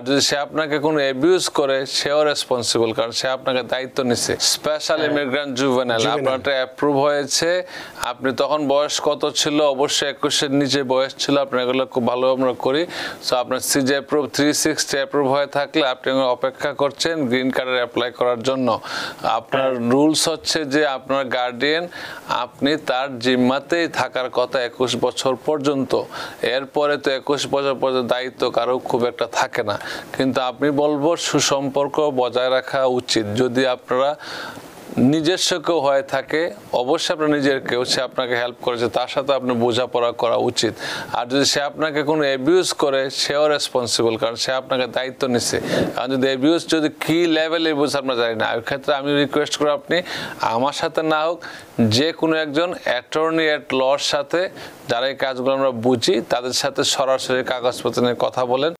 যদি সে আপনাকে কোনো অ্যাবিউজ করে সেও রেসপন্সিবল, কারণ সে আপনাকে দায়িত্ব নিচ্ছে। স্পেশাল ইমিগ্রেন্ট জুভেনাইল আপনারটা অ্যাপ্রুভ হয়েছে, আপনি তখন বয়স কত ছিল? অবশ্যই 21-এর নিচে বয়স ছিল। আপনি এগুলো খুব ভালো আমরা করি। সো আপনার সিজে অ্যাপ্রুভ 360 অ্যাপ্রুভ হয়ে থাকলে আপনি অপেক্ষা করছেন গ্রিন কার্ডের অ্যাপ্লাই করার জন্য। আপনার রুলস হচ্ছে যে আপনার গার্ডিয়ান আপনি তার জিম্মাতেই থাকার কথা 21 বছর পর্যন্ত। এরপরে তো 21 বছর পর্যন্ত দায়িত্ব কারো খুব একটা থাকে না, কিন্তু আপনি বলবো সুসম্পর্ক বজায় রাখা উচিত। যদি আপনারা নিজস্ব কেউ হয়ে থাকে, অবশ্যই আপনার নিজের কেউ, সে আপনাকে হেল্প করেছে, তার সাথে আপনি বোঝাপড়া করা উচিত। আর যদি সে আপনাকে কোনো অ্যাবিউজ করে সেও রেসপন্সিবল, কারণ সে আপনাকে দায়িত্ব নিচ্ছে। কারণ যদি অ্যাবিউজ যদি কী লেভেলে অ্যাবিউজ আমরা জানি না, ওই ক্ষেত্রে আমি রিকোয়েস্ট করি আপনি আমার সাথে না হোক যে কোনো একজন অ্যাটর্নি এট লর সাথে, যারা এই কাজগুলো আমরা বুঝি, তাদের সাথে সরাসরি কাগজপত্র নিয়ে কথা বলেন।